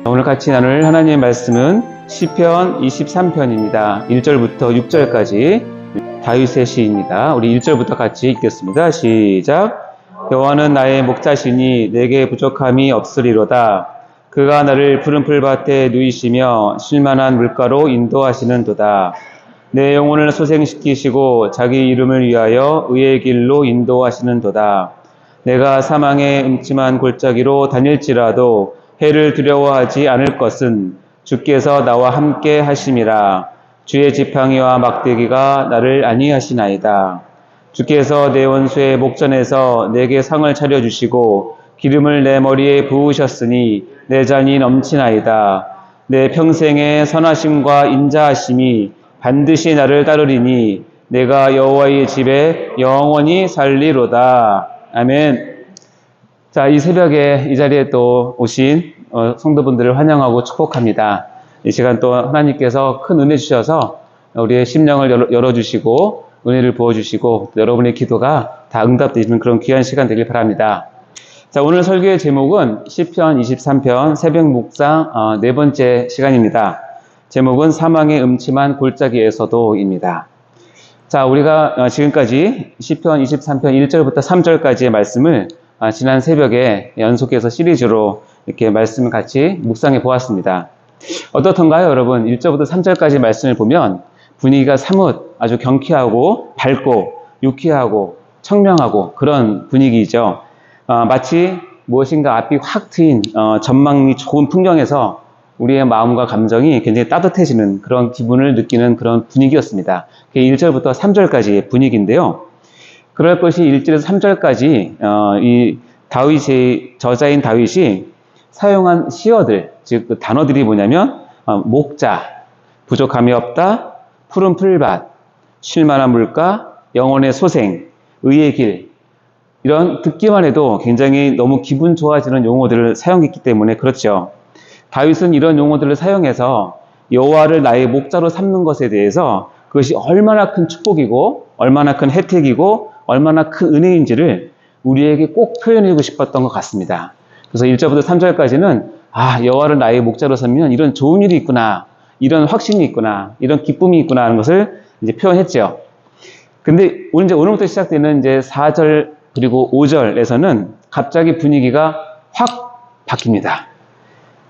오늘 같이 나눌 하나님의 말씀은 시편 23편입니다. 1절부터 6절까지 다윗의 시입니다. 우리 1절부터 같이 읽겠습니다. 시작. 여호와는 나의 목자시니 내게 부족함이 없으리로다. 그가 나를 푸른 풀밭에 누이시며 쉴만한 물가로 인도하시는도다. 내 영혼을 소생시키시고 자기 이름을 위하여 의의 길로 인도하시는도다. 내가 사망의 음침한 골짜기로 다닐지라도 해를 두려워하지 않을 것은 주께서 나와 함께 하심이라. 주의 지팡이와 막대기가 나를 안위하시나이다. 주께서 내 원수의 목전에서 내게 상을 차려주시고 기름을 내 머리에 부으셨으니 내 잔이 넘치나이다. 내 평생의 선하심과 인자하심이 반드시 나를 따르리니 내가 여호와의 집에 영원히 살리로다. 아멘. 자, 이 새벽에 이 자리에 또 오신 성도분들을 환영하고 축복합니다. 이 시간 또 하나님께서 큰 은혜 주셔서 우리의 심령을 열어주시고 은혜를 부어주시고 여러분의 기도가 다 응답되는 그런 귀한 시간 되길 바랍니다. 자, 오늘 설교의 제목은 시편 23편 새벽 묵상 네 번째 시간입니다. 제목은 사망의 음침한 골짜기에서도입니다. 자, 우리가 지금까지 시편 23편 1절부터 3절까지의 말씀을 지난 새벽에 연속해서 시리즈로 이렇게 말씀을 같이 묵상해 보았습니다. 어떻던가요, 여러분? 1절부터 3절까지 말씀을 보면 분위기가 사뭇 아주 경쾌하고 밝고 유쾌하고 청명하고 그런 분위기죠. 마치 무엇인가 앞이 확 트인 전망이 좋은 풍경에서 우리의 마음과 감정이 굉장히 따뜻해지는 그런 기분을 느끼는 그런 분위기였습니다. 그게 1절부터 3절까지의 분위기인데요. 그럴 것이 1절에서 3절까지 이 다윗의 저자인 다윗이 사용한 시어들, 즉 그 단어들이 뭐냐면 목자, 부족함이 없다, 푸른 풀밭, 쉴만한 물가, 영혼의 소생, 의의 길, 이런 듣기만 해도 굉장히 너무 기분 좋아지는 용어들을 사용했기 때문에 그렇죠. 다윗은 이런 용어들을 사용해서 여호와를 나의 목자로 삼는 것에 대해서 그것이 얼마나 큰 축복이고 얼마나 큰 혜택이고 얼마나 큰 은혜인지를 우리에게 꼭 표현하고 싶었던 것 같습니다. 그래서 1절부터 3절까지는 여호와를 나의 목자로 삼으면 이런 좋은 일이 있구나, 이런 확신이 있구나, 이런 기쁨이 있구나 하는 것을 이제 표현했죠. 근데 오늘부터 시작되는 이제 4절 그리고 5절에서는 갑자기 분위기가 확 바뀝니다.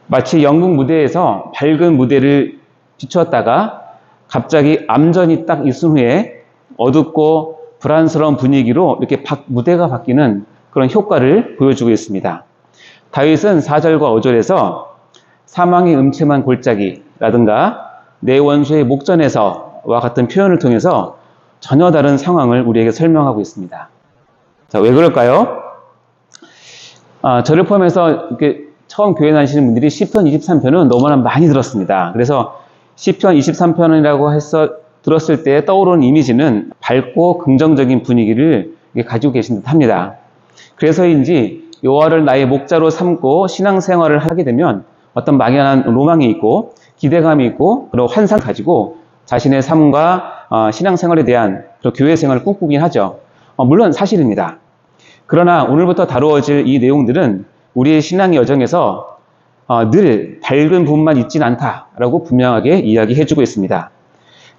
마치 연극 무대에서 밝은 무대를 비추었다가 갑자기 암전이 딱 있은 후에 어둡고 불안스러운 분위기로 이렇게 무대가 바뀌는 그런 효과를 보여주고 있습니다. 다윗은 4절과 5절에서 사망의 음침한 골짜기라든가 내 원수의 목전에서와 같은 표현을 통해서 전혀 다른 상황을 우리에게 설명하고 있습니다. 자, 왜 그럴까요? 저를 포함해서 이렇게 처음 교회 다니시는 분들이 시편 23편은 너무나 많이 들었습니다. 그래서 시편 23편이라고 해서 들었을 때 떠오르는 이미지는 밝고 긍정적인 분위기를 가지고 계신 듯 합니다. 그래서인지 여호와를 나의 목자로 삼고 신앙생활을 하게 되면 어떤 막연한 로망이 있고 기대감이 있고 그런 환상을 가지고 자신의 삶과 신앙생활에 대한 그런 교회생활을 꿈꾸긴 하죠. 물론 사실입니다. 그러나 오늘부터 다루어질 이 내용들은 우리의 신앙 여정에서 늘 밝은 부분만 있지는 않다라고 분명하게 이야기해주고 있습니다.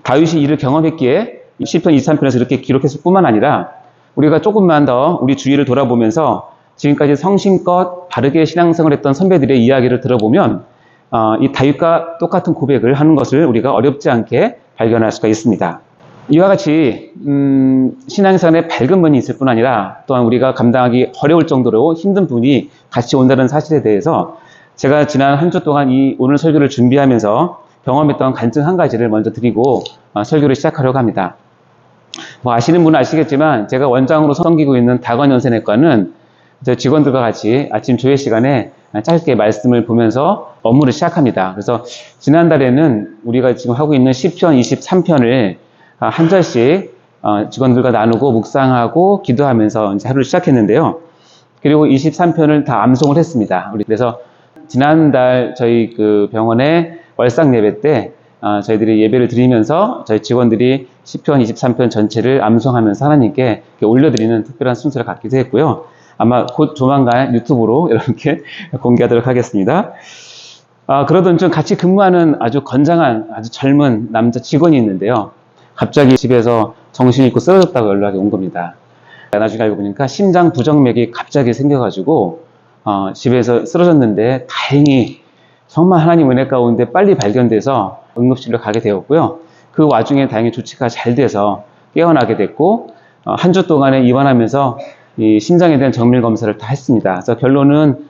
다윗이 이를 경험했기에 시편 23편에서 이렇게 기록했을 뿐만 아니라 우리가 조금만 더 우리 주위를 돌아보면서 지금까지 성심껏 바르게 신앙생활을 했던 선배들의 이야기를 들어보면 이 다윗과 똑같은 고백을 하는 것을 우리가 어렵지 않게 발견할 수가 있습니다. 이와 같이 신앙생활에 밝은 면이 있을 뿐 아니라 또한 우리가 감당하기 어려울 정도로 힘든 분이 같이 온다는 사실에 대해서 제가 지난 한 주 동안 이 오늘 설교를 준비하면서 경험했던 간증 한 가지를 먼저 드리고 설교를 시작하려고 합니다. 아시는 분은 아시겠지만 제가 원장으로 섬기고 있는 다관연세내과는 직원들과 같이 아침 조회 시간에 짧게 말씀을 보면서 업무를 시작합니다. 그래서 지난달에는 우리가 지금 하고 있는 시편 23편을 한 절씩 직원들과 나누고 묵상하고 기도하면서 이제 하루를 시작했는데요. 그리고 23편을 다 암송을 했습니다. 그래서 지난달 저희 그 병원의 월상 예배 때 저희들이 예배를 드리면서 저희 직원들이 시편 23편 전체를 암송하면서 하나님께 올려드리는 특별한 순서를 갖기도 했고요. 아마 곧 조만간 유튜브로 이렇게 공개하도록 하겠습니다. 그러던 중 같이 근무하는 아주 건장한, 아주 젊은 남자 직원이 있는데요. 갑자기 집에서 정신이 있고 쓰러졌다고 연락이 온 겁니다. 나중에 알고 보니까 심장 부정맥이 갑자기 생겨가지고 집에서 쓰러졌는데 다행히 정말 하나님 은혜 가운데 빨리 발견돼서 응급실로 가게 되었고요. 그 와중에 다행히 조치가 잘 돼서 깨어나게 됐고 한 주 동안에 입원하면서 이 심장에 대한 정밀 검사를 다 했습니다. 그래서 결론은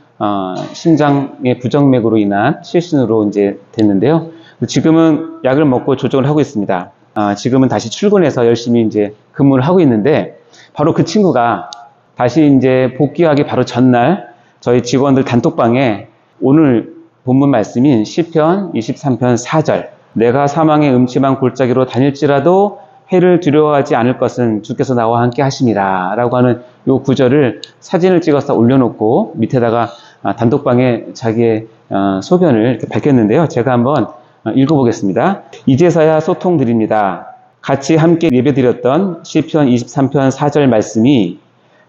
심장의 부정맥으로 인한 실신으로 이제 됐는데요. 지금은 약을 먹고 조정을 하고 있습니다. 지금은 다시 출근해서 열심히 이제 근무를 하고 있는데 바로 그 친구가 다시 이제 복귀하기 바로 전날 저희 직원들 단톡방에 오늘 본문 말씀인 시편 23편 4절 내가 사망의 음침한 골짜기로 다닐지라도 해를 두려워하지 않을 것은 주께서 나와 함께 하심이라 라고 하는 이 구절을 사진을 찍어서 올려놓고 밑에다가 단톡방에 자기의 소견을 이렇게 밝혔는데요. 제가 한번 읽어보겠습니다. 이제서야 소통드립니다. 같이 함께 예배드렸던 시편 23편 4절 말씀이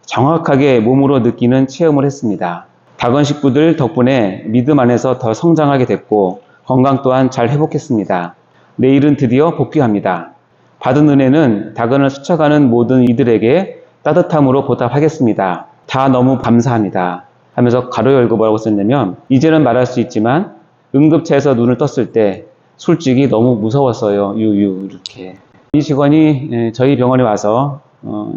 정확하게 몸으로 느끼는 체험을 했습니다. 다건 식구들 덕분에 믿음 안에서 더 성장하게 됐고 건강 또한 잘 회복했습니다. 내일은 드디어 복귀합니다. 받은 은혜는 다건을 스쳐가는 모든 이들에게 따뜻함으로 보답하겠습니다. 다 너무 감사합니다. 하면서 가로 열고 뭐라고 썼냐면 이제는 말할 수 있지만 응급차에서 눈을 떴을 때 솔직히 너무 무서웠어요. 유유 이렇게. 이 직원이 저희 병원에 와서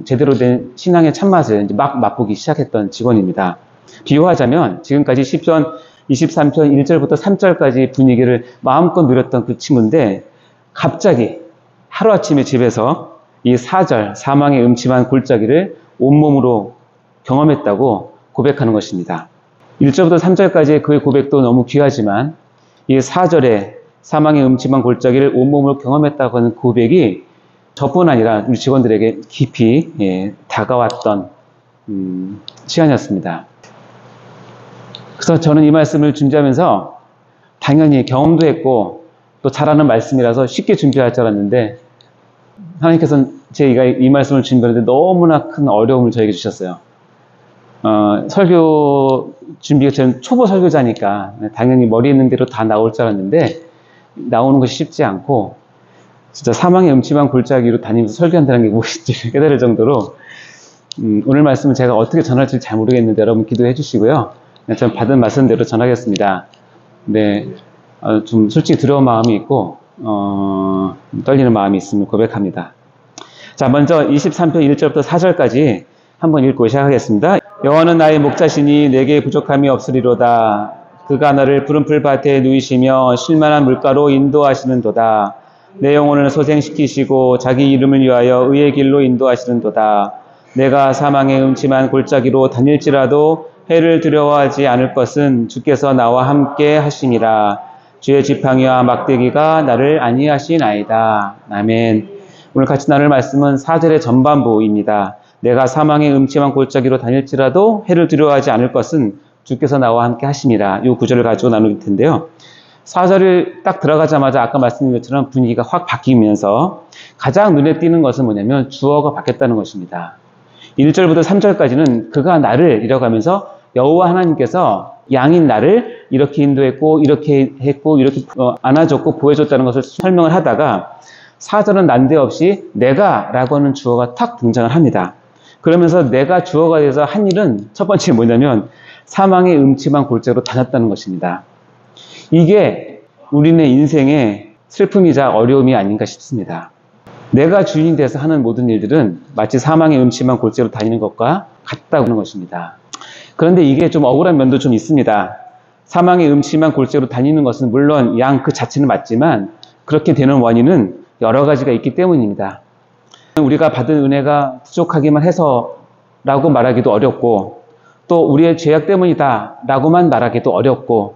제대로 된 신앙의 참맛을 이제 막 맛보기 시작했던 직원입니다. 비유하자면 지금까지 시편 23편 1절부터 3절까지 분위기를 마음껏 누렸던 그 친구인데 갑자기 하루아침에 집에서 이 4절 사망의 음침한 골짜기를 온몸으로 경험했다고 고백하는 것입니다. 1절부터 3절까지의 그의 고백도 너무 귀하지만 이 4절에 사망의 음침한 골짜기를 온몸으로 경험했다고 하는 고백이 저뿐 아니라 우리 직원들에게 깊이 다가왔던 시간이었습니다. 그래서 저는 이 말씀을 준비하면서 당연히 경험도 했고 또 잘하는 말씀이라서 쉽게 준비할 줄 알았는데 하나님께서는 제가 이 말씀을 준비하는데 너무나 큰 어려움을 저에게 주셨어요. 설교 준비가 저는 초보 설교자니까 당연히 머리 있는 대로 다 나올 줄 알았는데 나오는 것이 쉽지 않고 진짜 사망의 음침한 골짜기로 다니면서 설교한다는 게 무엇인지 깨달을 정도로 오늘 말씀은 제가 어떻게 전할지 잘 모르겠는데 여러분 기도해 주시고요. 전 받은 말씀대로 전하겠습니다. 네, 좀 솔직히 두려운 마음이 있고 떨리는 마음이 있음을 고백합니다. 자, 먼저 23편 1절부터 4절까지 한번 읽고 시작하겠습니다. 여호와는 나의 목자시니 내게 부족함이 없으리로다. 그가 나를 푸른 풀밭에 누이시며 쉴만한 물가로 인도하시는도다. 내 영혼을 소생시키시고 자기 이름을 위하여 의의 길로 인도하시는도다. 내가 사망의 음침한 골짜기로 다닐지라도 해를 두려워하지 않을 것은 주께서 나와 함께 하시니라. 주의 지팡이와 막대기가 나를 안위하시나이다. 아멘. 오늘 같이 나눌 말씀은 4절의 전반부입니다. 내가 사망의 음침한 골짜기로 다닐지라도 해를 두려워하지 않을 것은 주께서 나와 함께 하심이라. 이 구절을 가지고 나눌 텐데요. 4절을 딱 들어가자마자 아까 말씀드린 것처럼 분위기가 확 바뀌면서 가장 눈에 띄는 것은 뭐냐면 주어가 바뀌었다는 것입니다. 1절부터 3절까지는 그가 나를 이라고 하면서 여호와 하나님께서 양인 나를 이렇게 인도했고 이렇게 했고 이렇게 안아줬고 보여줬다는 것을 설명을 하다가 4절은 난데없이 내가 라고 하는 주어가 탁 등장을 합니다. 그러면서 내가 주어가 돼서 한 일은 첫 번째 뭐냐면 사망의 음침한 골짜기로 다녔다는 것입니다. 이게 우리네 인생의 슬픔이자 어려움이 아닌가 싶습니다. 내가 주인이 돼서 하는 모든 일들은 마치 사망의 음침한 골짜기로 다니는 것과 같다고 하는 것입니다. 그런데 이게 좀 억울한 면도 좀 있습니다. 사망의 음침한 골짜기로 다니는 것은 물론 양 그 자체는 맞지만 그렇게 되는 원인은 여러 가지가 있기 때문입니다. 우리가 받은 은혜가 부족하기만 해서라고 말하기도 어렵고 또 우리의 죄악 때문이다 라고만 말하기도 어렵고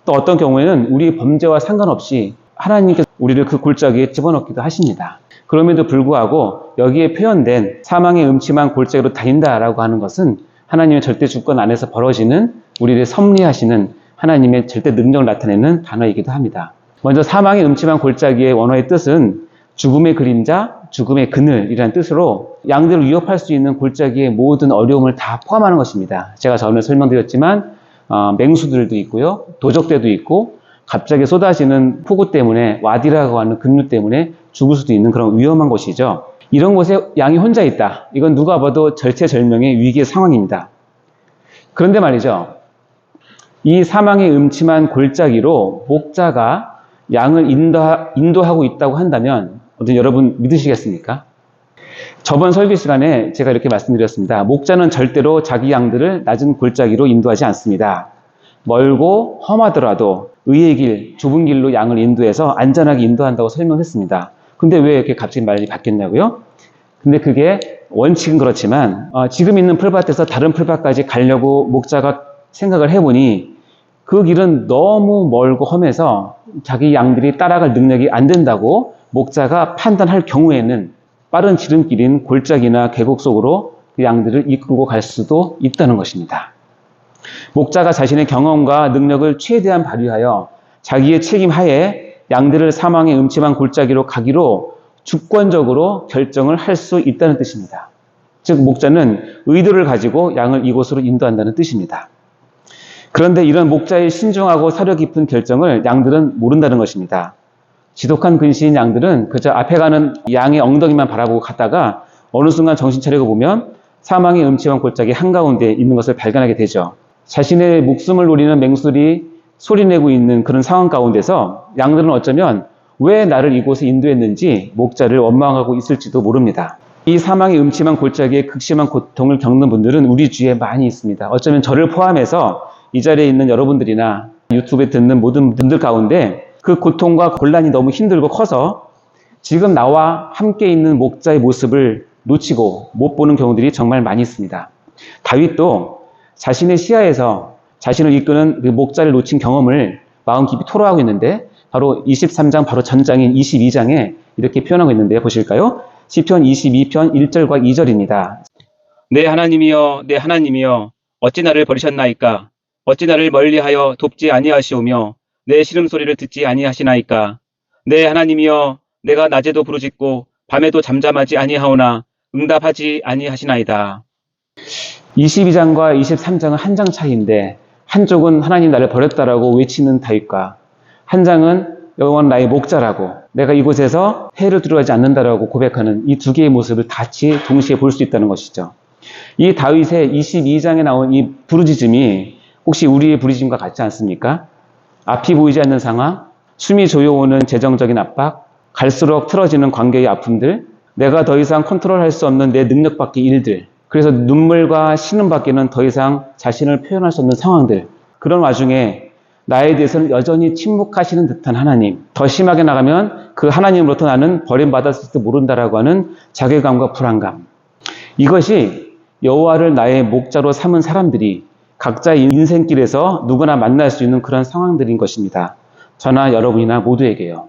또 어떤 경우에는 우리 범죄와 상관없이 하나님께서 우리를 그 골짜기에 집어넣기도 하십니다. 그럼에도 불구하고 여기에 표현된 사망의 음침한 골짜기로 다닌다라고 하는 것은 하나님의 절대 주권 안에서 벌어지는 우리를 섭리하시는 하나님의 절대 능력을 나타내는 단어이기도 합니다. 먼저 사망의 음침한 골짜기의 원어의 뜻은 죽음의 그림자, 죽음의 그늘이라는 뜻으로 양들을 위협할 수 있는 골짜기의 모든 어려움을 다 포함하는 것입니다. 제가 전에 설명드렸지만 맹수들도 있고요, 도적대도 있고 갑자기 쏟아지는 폭우 때문에 와디라고 하는 급류 때문에 죽을 수도 있는 그런 위험한 곳이죠. 이런 곳에 양이 혼자 있다. 이건 누가 봐도 절체절명의 위기의 상황입니다. 그런데 말이죠. 이 사망의 음침한 골짜기로 목자가 양을 인도하고 있다고 한다면 어떤 여러분 믿으시겠습니까? 저번 설교 시간에 제가 이렇게 말씀드렸습니다. 목자는 절대로 자기 양들을 낮은 골짜기로 인도하지 않습니다. 멀고 험하더라도 의의 길, 좁은 길로 양을 인도해서 안전하게 인도한다고 설명했습니다. 근데 왜 이렇게 갑자기 말이 바뀌었냐고요? 근데 그게 원칙은 그렇지만 지금 있는 풀밭에서 다른 풀밭까지 가려고 목자가 생각을 해보니 그 길은 너무 멀고 험해서 자기 양들이 따라갈 능력이 안 된다고 목자가 판단할 경우에는 빠른 지름길인 골짜기나 계곡 속으로 그 양들을 이끌고 갈 수도 있다는 것입니다. 목자가 자신의 경험과 능력을 최대한 발휘하여 자기의 책임 하에 양들을 사망의 음침한 골짜기로 가기로 주권적으로 결정을 할 수 있다는 뜻입니다. 즉 목자는 의도를 가지고 양을 이곳으로 인도한다는 뜻입니다. 그런데 이런 목자의 신중하고 사려 깊은 결정을 양들은 모른다는 것입니다. 지독한 근시인 양들은 그저 앞에 가는 양의 엉덩이만 바라보고 갔다가 어느 순간 정신 차리고 보면 사망의 음침한 골짜기 한가운데 있는 것을 발견하게 되죠. 자신의 목숨을 노리는 맹수들이 소리내고 있는 그런 상황 가운데서 양들은 어쩌면 왜 나를 이곳에 인도했는지 목자를 원망하고 있을지도 모릅니다. 이 사망의 음침한 골짜기에 극심한 고통을 겪는 분들은 우리 주위에 많이 있습니다. 어쩌면 저를 포함해서 이 자리에 있는 여러분들이나 유튜브에 듣는 모든 분들 가운데 그 고통과 곤란이 너무 힘들고 커서 지금 나와 함께 있는 목자의 모습을 놓치고 못 보는 경우들이 정말 많이 있습니다. 다윗도 자신의 시야에서 자신을 이끄는 그 목자를 놓친 경험을 마음 깊이 토로하고 있는데 바로 23장 바로 전장인 22장에 이렇게 표현하고 있는데요. 보실까요? 시편 22편 1절과 2절입니다. 내 하나님이여 내 하나님이여 어찌 나를 버리셨나이까? 어찌 나를 멀리하여 돕지 아니하시오며 내 시름소리를 듣지 아니하시나이까? 내 하나님이여 내가 낮에도 부르짖고 밤에도 잠잠하지 아니하오나 응답하지 아니하시나이다. 22장과 23장은 한 장 차이인데 한쪽은 하나님 나를 버렸다라고 외치는 다윗과 한 장은 여호와는 나의 목자라고 내가 이곳에서 해를 두려워하지 않는다라고 고백하는 이 두 개의 모습을 같이 동시에 볼 수 있다는 것이죠. 이 다윗의 22장에 나온 이 부르짖음이 혹시 우리의 부르짖음과 같지 않습니까? 앞이 보이지 않는 상황, 숨이 조여오는 재정적인 압박, 갈수록 틀어지는 관계의 아픔들, 내가 더 이상 컨트롤할 수 없는 내 능력 밖의 일들, 그래서 눈물과 신음밖에는 더 이상 자신을 표현할 수 없는 상황들, 그런 와중에 나에 대해서는 여전히 침묵하시는 듯한 하나님, 더 심하게 나가면 그 하나님으로부터 나는 버림받았을지도 모른다라고 하는 자괴감과 불안감, 이것이 여호와를 나의 목자로 삼은 사람들이 각자의 인생길에서 누구나 만날 수 있는 그런 상황들인 것입니다. 저나 여러분이나 모두에게요.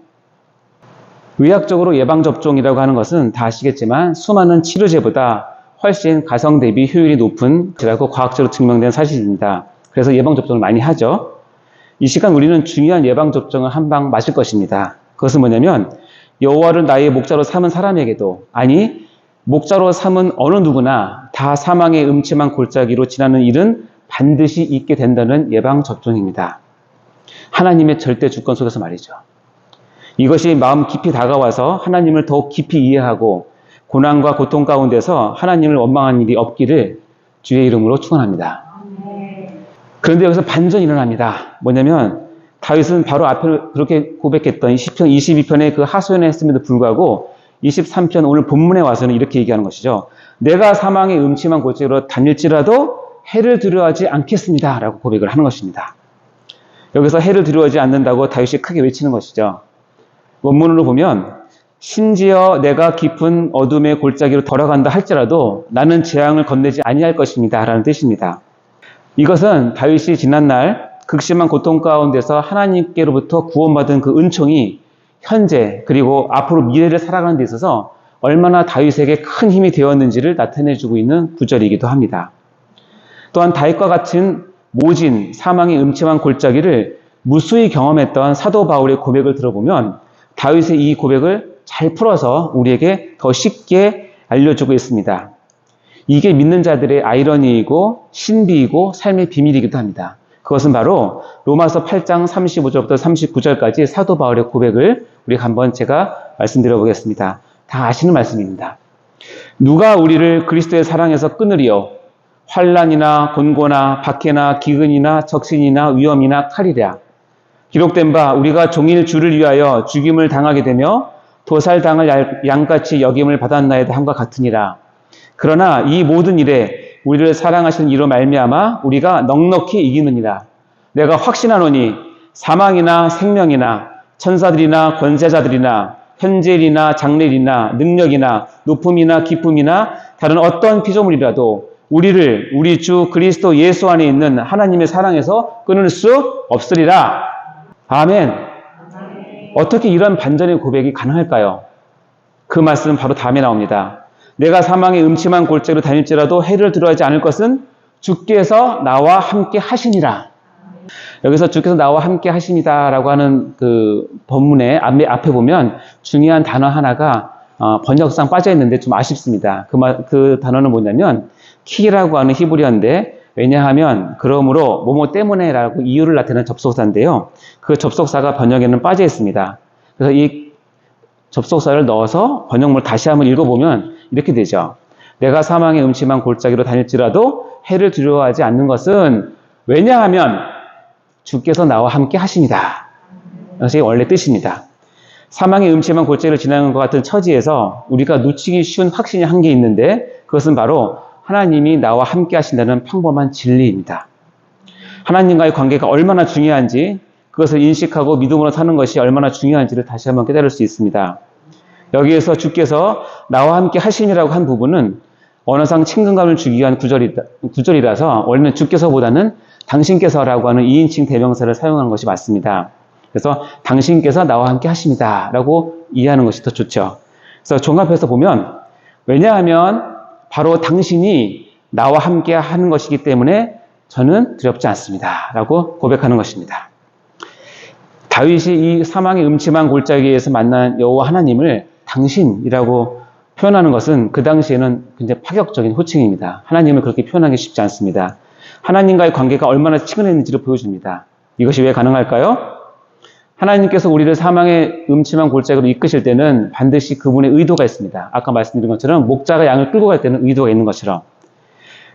의학적으로 예방접종이라고 하는 것은 다 아시겠지만 수많은 치료제보다 훨씬 가성 대비 효율이 높은 것이라고 과학적으로 증명된 사실입니다. 그래서 예방접종을 많이 하죠. 이 시간 우리는 중요한 예방접종을 한 방 맞을 것입니다. 그것은 뭐냐면 여호와를 나의 목자로 삼은 사람에게도 아니 목자로 삼은 어느 누구나 다 사망의 음침한 골짜기로 지나는 일은 반드시 있게 된다는 예방접종입니다. 하나님의 절대 주권 속에서 말이죠. 이것이 마음 깊이 다가와서 하나님을 더욱 깊이 이해하고 고난과 고통 가운데서 하나님을 원망한 일이 없기를 주의 이름으로 축원합니다. 그런데 여기서 반전이 일어납니다. 뭐냐면 다윗은 바로 앞에 그렇게 고백했던 시편 22편의 그 하소연을 했음에도 불구하고 23편 오늘 본문에 와서는 이렇게 얘기하는 것이죠. 내가 사망의 음침한 골짜기로 다닐지라도 해를 두려워하지 않겠습니다. 라고 고백을 하는 것입니다. 여기서 해를 두려워하지 않는다고 다윗이 크게 외치는 것이죠. 원문으로 보면 심지어 내가 깊은 어둠의 골짜기로 돌아간다 할지라도 나는 재앙을 건네지 아니할 것입니다. 라는 뜻입니다. 이것은 다윗이 지난날 극심한 고통 가운데서 하나님께로부터 구원받은 그 은총이 현재 그리고 앞으로 미래를 살아가는 데 있어서 얼마나 다윗에게 큰 힘이 되었는지를 나타내주고 있는 구절이기도 합니다. 또한 다윗과 같은 모진, 사망의 음침한 골짜기를 무수히 경험했던 사도 바울의 고백을 들어보면 다윗의 이 고백을 잘 풀어서 우리에게 더 쉽게 알려주고 있습니다. 이게 믿는 자들의 아이러니이고 신비이고 삶의 비밀이기도 합니다. 그것은 바로 로마서 8장 35절부터 39절까지 사도 바울의 고백을 우리가 한번 제가 말씀드려 보겠습니다. 다 아시는 말씀입니다. 누가 우리를 그리스도의 사랑에서 끊으리요? 환난이나 곤고나 박해나 기근이나 적신이나 위험이나 칼이랴. 기록된 바 우리가 종일 주를 위하여 죽임을 당하게 되며 도살당할 양같이 여김을 받았나이다 함과 같으니라. 그러나 이 모든 일에 우리를 사랑하시는 이로 말미암아 우리가 넉넉히 이기느니라. 내가 확신하노니 사망이나 생명이나 천사들이나 권세자들이나 현재일이나 장래일이나 능력이나 높음이나 기쁨이나 다른 어떤 피조물이라도 우리를 우리 주 그리스도 예수 안에 있는 하나님의 사랑에서 끊을 수 없으리라. 아멘. 어떻게 이런 반전의 고백이 가능할까요? 그 말씀은 바로 다음에 나옵니다. 내가 사망의 음침한 골짜기로 다닐지라도 해를 두려워하지 않을 것은 주께서 나와 함께 하시니라. 여기서 주께서 나와 함께 하십니다라고 하는 그 본문의 앞에 보면 중요한 단어 하나가 번역상 빠져 있는데 좀 아쉽습니다. 그 단어는 뭐냐면 키라고 하는 히브리어인데, 왜냐하면 그러므로 뭐뭐 때문에라고 이유를 나타내는 접속사인데요. 그 접속사가 번역에는 빠져 있습니다. 그래서 이 접속사를 넣어서 번역물 다시 한번 읽어보면 이렇게 되죠. 내가 사망의 음침한 골짜기로 다닐지라도 해를 두려워하지 않는 것은 왜냐하면 주께서 나와 함께 하십니다. 이것이 원래 뜻입니다. 사망의 음침한 골짜기를 지나는 것 같은 처지에서 우리가 놓치기 쉬운 확신이 한 게 있는데, 그것은 바로 하나님이 나와 함께 하신다는 평범한 진리입니다. 하나님과의 관계가 얼마나 중요한지, 그것을 인식하고 믿음으로 사는 것이 얼마나 중요한지를 다시 한번 깨달을 수 있습니다. 여기에서 주께서 나와 함께 하심이라고 한 부분은 언어상 친근감을 주기 위한 구절이라서 원래는 주께서보다는 당신께서라고 하는 2인칭 대명사를 사용하는 것이 맞습니다. 그래서 당신께서 나와 함께 하십니다 라고 이해하는 것이 더 좋죠. 그래서 종합해서 보면, 왜냐하면 바로 당신이 나와 함께 하는 것이기 때문에 저는 두렵지 않습니다 라고 고백하는 것입니다. 다윗이 이 사망의 음침한 골짜기에서 만난 여호와 하나님을 당신이라고 표현하는 것은 그 당시에는 굉장히 파격적인 호칭입니다. 하나님을 그렇게 표현하기 쉽지 않습니다. 하나님과의 관계가 얼마나 친근했는지를 보여줍니다. 이것이 왜 가능할까요? 하나님께서 우리를 사망의 음침한 골짜기로 이끄실 때는 반드시 그분의 의도가 있습니다. 아까 말씀드린 것처럼 목자가 양을 끌고 갈 때는 의도가 있는 것처럼,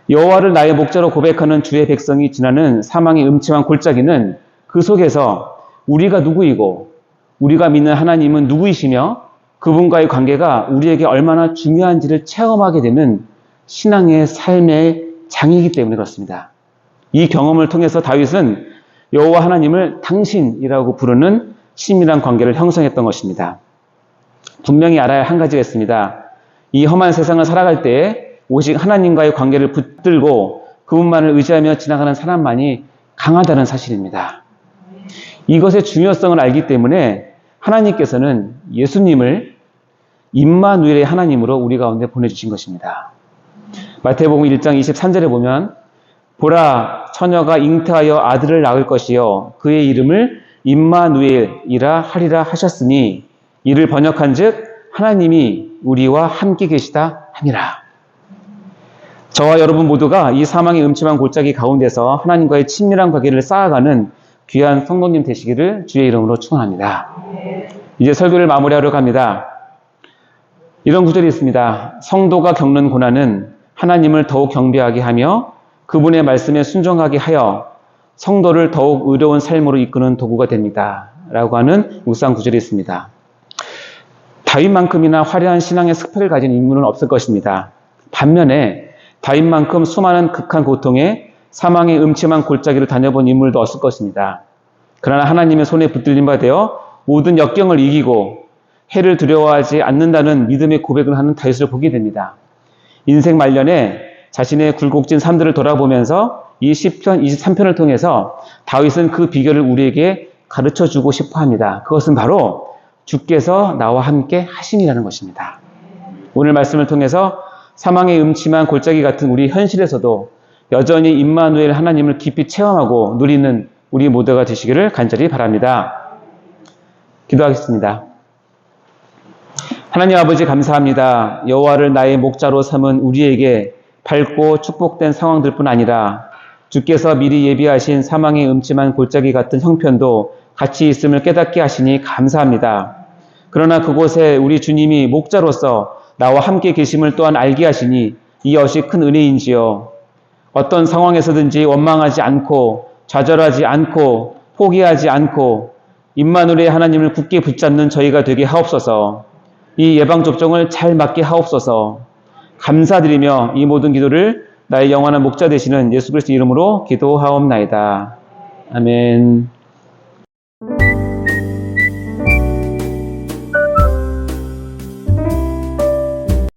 여호와를 나의 목자로 고백하는 주의 백성이 지나는 사망의 음침한 골짜기는 그 속에서 우리가 누구이고 우리가 믿는 하나님은 누구이시며 그분과의 관계가 우리에게 얼마나 중요한지를 체험하게 되는 신앙의 삶의 장이기 때문에 그렇습니다. 이 경험을 통해서 다윗은 여호와 하나님을 당신이라고 부르는 친밀한 관계를 형성했던 것입니다. 분명히 알아야 할 한 가지가 있습니다. 이 험한 세상을 살아갈 때 오직 하나님과의 관계를 붙들고 그분만을 의지하며 지나가는 사람만이 강하다는 사실입니다. 이것의 중요성을 알기 때문에 하나님께서는 예수님을 임마누엘의 하나님으로 우리 가운데 보내주신 것입니다. 마태복음 1장 23절에 보면, 보라, 처녀가 잉태하여 아들을 낳을 것이요 그의 이름을 임마누엘이라 하리라 하셨으니, 이를 번역한 즉 하나님이 우리와 함께 계시다 함이라. 저와 여러분 모두가 이 사망의 음침한 골짜기 가운데서 하나님과의 친밀한 관계를 쌓아가는 귀한 성도님 되시기를 주의 이름으로 축원합니다. 이제 설교를 마무리하려고 합니다. 이런 구절이 있습니다. 성도가 겪는 고난은 하나님을 더욱 경배하게 하며 그분의 말씀에 순종하게 하여 성도를 더욱 의로운 삶으로 이끄는 도구가 됩니다 라고 하는 묵상 구절이 있습니다. 다윗만큼이나 화려한 신앙의 스펙을 가진 인물은 없을 것입니다. 반면에 다윗만큼 수많은 극한 고통에 사망의 음침한 골짜기를 다녀본 인물도 없을 것입니다. 그러나 하나님의 손에 붙들린 바 되어 모든 역경을 이기고 해를 두려워하지 않는다는 믿음의 고백을 하는 다윗을 보게 됩니다. 인생 말년에 자신의 굴곡진 삶들을 돌아보면서 이 시편 23편을 통해서 다윗은 그 비결을 우리에게 가르쳐주고 싶어 합니다. 그것은 바로 주께서 나와 함께 하심이라는 것입니다. 오늘 말씀을 통해서 사망의 음침한 골짜기 같은 우리 현실에서도 여전히 임마누엘 하나님을 깊이 체험하고 누리는 우리 모두가 되시기를 간절히 바랍니다. 기도하겠습니다. 하나님 아버지 감사합니다. 여호와를 나의 목자로 삼은 우리에게 밝고 축복된 상황들뿐 아니라 주께서 미리 예비하신 사망의 음침한 골짜기 같은 형편도 같이 있음을 깨닫게 하시니 감사합니다. 그러나 그곳에 우리 주님이 목자로서 나와 함께 계심을 또한 알게 하시니 이것이 큰 은혜인지요. 어떤 상황에서든지 원망하지 않고 좌절하지 않고 포기하지 않고 임마누엘의 하나님을 굳게 붙잡는 저희가 되게 하옵소서. 이 예방접종을 잘 맞게 하옵소서. 감사드리며 이 모든 기도를 나의 영원한 목자 되시는 예수 그리스도 이름으로 기도하옵나이다. 아멘.